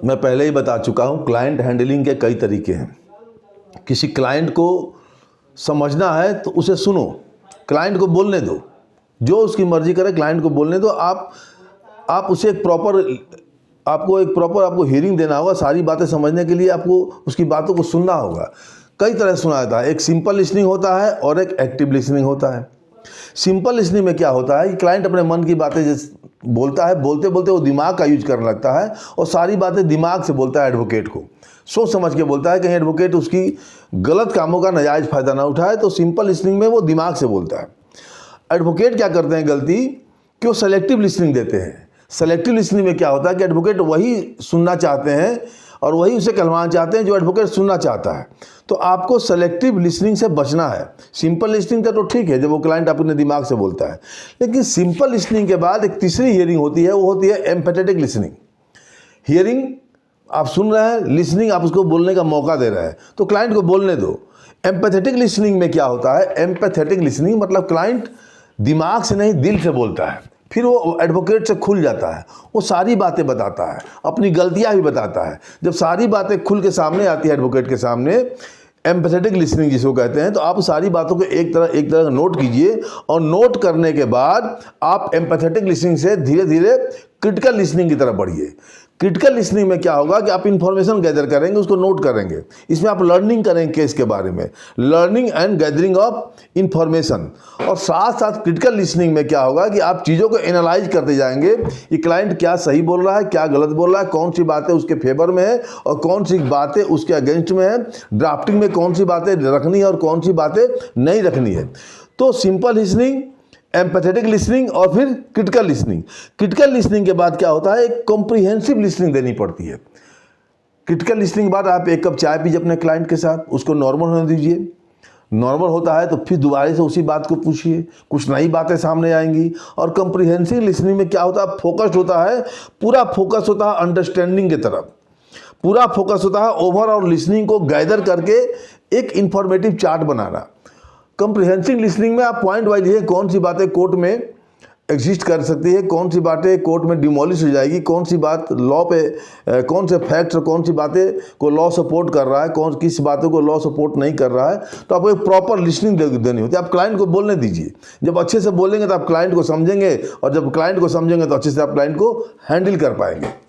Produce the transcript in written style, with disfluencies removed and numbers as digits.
मैं पहले ही बता चुका हूँ, क्लाइंट हैंडलिंग के कई तरीके हैं। किसी क्लाइंट को समझना है तो उसे सुनो, क्लाइंट को बोलने दो, जो उसकी मर्जी करे क्लाइंट को बोलने दो। आप उसे आपको हियरिंग देना होगा। सारी बातें समझने के लिए आपको उसकी बातों को सुनना होगा। कई तरह से सुना जाता है, एक सिंपल लिसनिंग होता है और एक एक्टिव लिसनिंग होता है। सिंपल लिसनिंग में क्या होता है कि क्लाइंट अपने मन की बातें बोलता है, बोलते बोलते वो दिमाग का यूज करने लगता है और सारी बातें दिमाग से बोलता है। एडवोकेट को सोच समझ के बोलता है, कहीं एडवोकेट उसकी गलत कामों का नाजायज़ फ़ायदा ना उठाए। तो सिंपल लिसनिंग में वो दिमाग से बोलता है। एडवोकेट क्या करते हैं गलती कि वो सेलेक्टिव लिसनिंग देते हैं। सेलेक्टिव लिसनिंग में क्या होता है कि एडवोकेट वही सुनना चाहते हैं और वही उसे कहलवाना चाहते हैं जो एडवोकेट सुनना चाहता है। तो आपको सेलेक्टिव लिसनिंग से बचना है। सिंपल लिसनिंग का तो ठीक है जब वो क्लाइंट अपने दिमाग से बोलता है, लेकिन सिंपल लिसनिंग के बाद एक तीसरी हियरिंग होती है, वो होती है एम्पैथेटिक लिसनिंग। हियरिंग आप सुन रहे हैं, लिसनिंग आप उसको बोलने का मौका दे रहे हैं, तो क्लाइंट को बोलने दो। एम्पैथेटिक लिसनिंग में क्या होता है, एम्पैथेटिक लिसनिंग मतलब क्लाइंट दिमाग से नहीं दिल से बोलता है। फिर वो एडवोकेट से खुल जाता है, वो सारी बातें बताता है, अपनी गलतियां भी बताता है। जब सारी बातें खुल के सामने आती है एडवोकेट के सामने, एम्पैथेटिक लिसनिंग जिसको कहते हैं, तो आप सारी बातों को एक तरह नोट कीजिए और नोट करने के बाद आप एम्पैथेटिक लिसनिंग से धीरे धीरे क्रिटिकल लिसनिंग की तरफ बढ़िए। क्रिटिकल लिसनिंग में क्या होगा कि आप इन्फॉर्मेशन गैदर करेंगे, उसको नोट करेंगे। इसमें आप लर्निंग करेंगे केस के बारे में, learning and gathering of information. और साथ साथ क्रिटिकल लिसनिंग में क्या होगा कि आप चीज़ों को एनालाइज करते जाएंगे कि क्लाइंट क्या सही बोल रहा है, क्या गलत बोल रहा है, कौन सी बातें उसके फेवर में है और कौन सी बातें उसके अगेंस्ट में है, ड्राफ्टिंग में कौन सी बातें रखनी है और कौन सी बातें नहीं रखनी है। तो सिंपल लिसनिंग, एम्पैथेटिक लिसनिंग और फिर क्रिटिकल लिसनिंग। क्रिटिकल लिसनिंग के बाद क्या होता है, एक कॉम्प्रिहेंसिव लिसनिंग देनी पड़ती है। क्रिटिकल लिसनिंग के बाद आप एक कप चाय पीजिए अपने क्लाइंट के साथ, उसको नॉर्मल होने दीजिए। नॉर्मल होता है तो फिर दोबारा से उसी बात को पूछिए, कुछ नई बातें सामने आएंगी। और कॉम्प्रिहेंसिव लिसनिंग में क्या होता है, फोकस्ड होता है, पूरा फोकस होता है अंडरस्टैंडिंग की तरफ, पूरा फोकस होता है ओवरऑल लिसनिंग को गैदर करके एक इंफॉर्मेटिव चार्ट बनाना। कॉम्प्रिहेंसिव लिसनिंग में आप पॉइंट वाइज है, कौन सी बातें कोर्ट में एग्जिस्ट कर सकती है, कौन सी बातें कोर्ट में डिमोलिश हो जाएगी, कौन सी बात लॉ पे, कौन से फैक्ट्स और कौन सी बातें को लॉ सपोर्ट कर रहा है, कौन किस बातों को लॉ सपोर्ट नहीं कर रहा है। तो आपको एक प्रॉपर लिसनिंग देनी होती है। आप क्लाइंट को बोलने दीजिए। जब अच्छे से बोलेंगे तो आप क्लाइंट को समझेंगे और जब क्लाइंट को समझेंगे तो अच्छे से आप क्लाइंट को हैंडल कर पाएंगे।